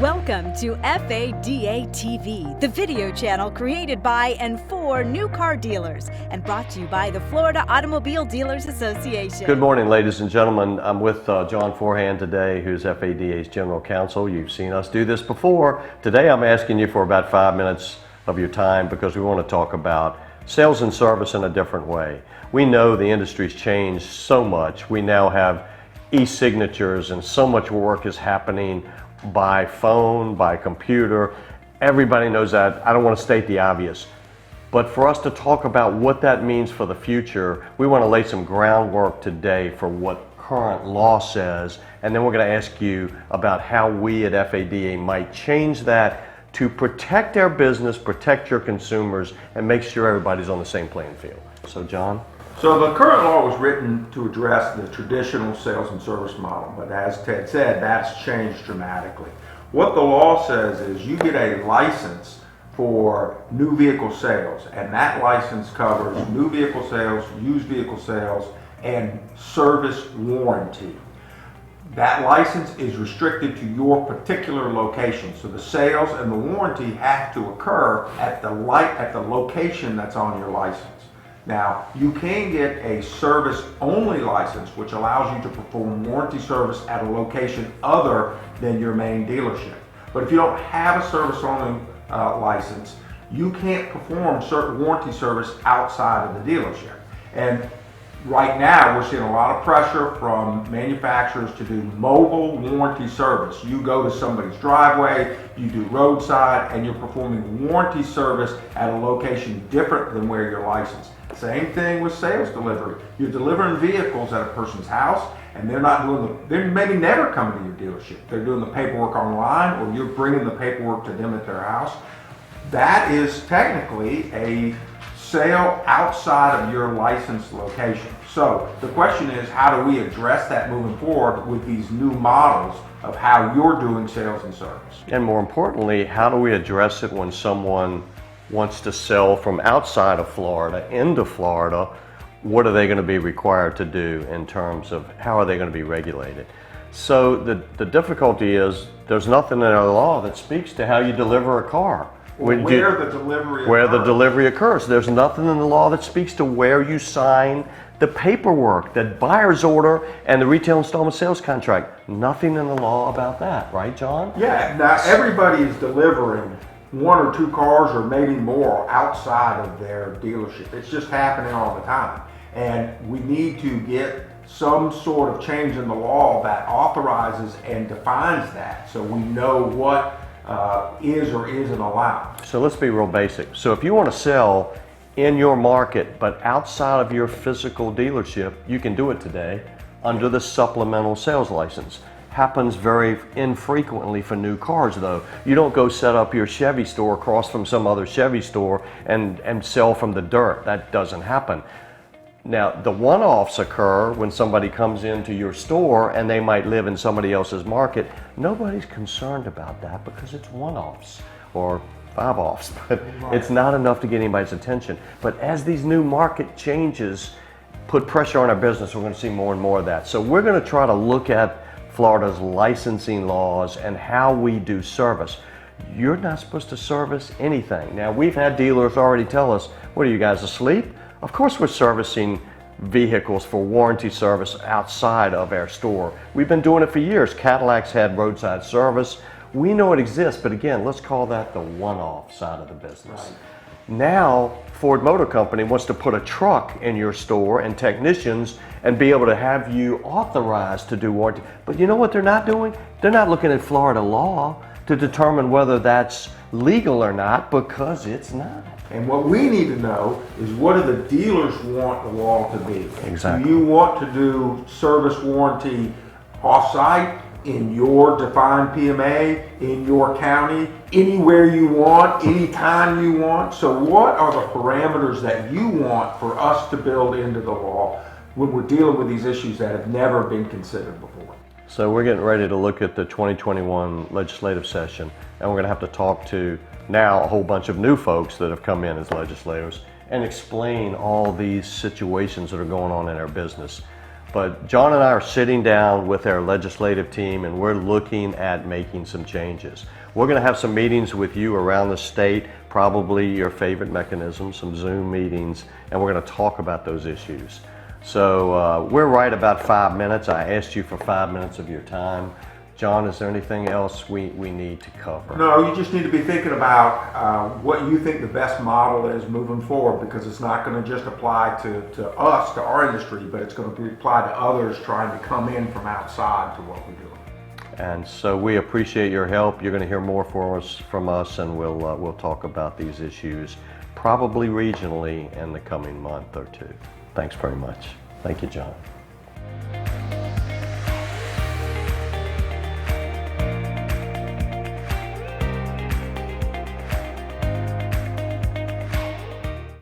Welcome to FADA TV, the video channel created by and for new car dealers and brought to you by the Florida Automobile Dealers Association. Good morning, ladies and gentlemen. I'm with John Forehand today, who's FADA's General Counsel. You've seen us do this before. Today I'm asking you for about 5 minutes of your time because we want to talk about sales and service in a different way. We know the industry's changed so much. We now have e-signatures and so much work is happening by phone, by computer. Everybody knows that. I don't want to state the obvious. But for us to talk about what that means for the future, we want to lay some groundwork today for what current law says, and then we're going to ask you about how we at FADA might change that to protect our business, protect your consumers, and make sure everybody's on the same playing field. So, John? So the current law was written to address the traditional sales and service model, but as Ted said, that's changed dramatically. What the law says is you get a license for new vehicle sales, and that license covers new vehicle sales, used vehicle sales, and service warranty. That license is restricted to your particular location, so the sales and the warranty have to occur at the location that's on your license. Now, you can get a service-only license, which allows you to perform warranty service at a location other than your main dealership. But if you don't have a service-only license, you can't perform certain warranty service outside of the dealership. And right now, we're seeing a lot of pressure from manufacturers to do mobile warranty service. You go to somebody's driveway, you do roadside, and you're performing warranty service at a location different than where you're licensed. Same thing with sales delivery. You're delivering vehicles at a person's house, and they're maybe never coming to your dealership. They're doing the paperwork online, or you're bringing the paperwork to them at their house. That is technically a sale outside of your licensed location. So the question is, how do we address that moving forward with these new models of how you're doing sales and service? And more importantly, how do we address it when someone wants to sell from outside of Florida into Florida? What are they going to be required to do in terms of how are they going to be regulated? So the difficulty is there's nothing in our law that speaks to how you deliver a car. Where the delivery occurs. There's nothing in the law that speaks to where you sign the paperwork, the buyer's order, and the retail installment sales contract. Nothing in the law about that, right, John? Yeah, now everybody is delivering one or two cars or maybe more outside of their dealership. It's just happening all the time. And we need to get some sort of change in the law that authorizes and defines that so we know what is or isn't allowed. So let's be real basic. So if you want to sell in your market but outside of your physical dealership, you can do it today under the supplemental sales license. Happens very infrequently for new cars though. You don't go set up your Chevy store across from some other Chevy store and sell from the dirt. That doesn't happen. Now, the one-offs occur when somebody comes into your store and they might live in somebody else's market. Nobody's concerned about that because it's one-offs or five-offs, but it's not enough to get anybody's attention. But as these new market changes put pressure on our business, we're going to see more and more of that. So we're going to try to look at Florida's licensing laws and how we do service. You're not supposed to service anything. Now, we've had dealers already tell us, what are you guys asleep? Of course we're servicing vehicles for warranty service outside of our store. We've been doing it for years. Cadillac's had roadside service. We know it exists, but again, let's call that the one-off side of the business. Right. Now, Ford Motor Company wants to put a truck in your store and technicians and be able to have you authorized to do warranty. But you know what they're not doing? They're not looking at Florida law to determine whether that's legal or not, because it's not. And what we need to know is, what do the dealers want the law to be? Exactly. Do you want to do service warranty off-site, in your defined PMA, in your county, anywhere you want, anytime you want? So what are the parameters that you want for us to build into the law when we're dealing with these issues that have never been considered before? So we're getting ready to look at the 2021 legislative session, and we're going to have to talk to now a whole bunch of new folks that have come in as legislators and explain all these situations that are going on in our business. But John and I are sitting down with our legislative team and we're looking at making some changes. We're going to have some meetings with you around the state, probably your favorite mechanism, some Zoom meetings, and we're going to talk about those issues. So we're right about 5 minutes. I asked you for 5 minutes of your time. John, is there anything else we need to cover? No, you just need to be thinking about what you think the best model is moving forward, because it's not going to just apply to us, to our industry, but it's going to be applied to others trying to come in from outside to what we're doing. And so we appreciate your help. You're going to hear more from us, and we'll talk about these issues probably regionally in the coming month or two. Thanks very much. Thank you, John.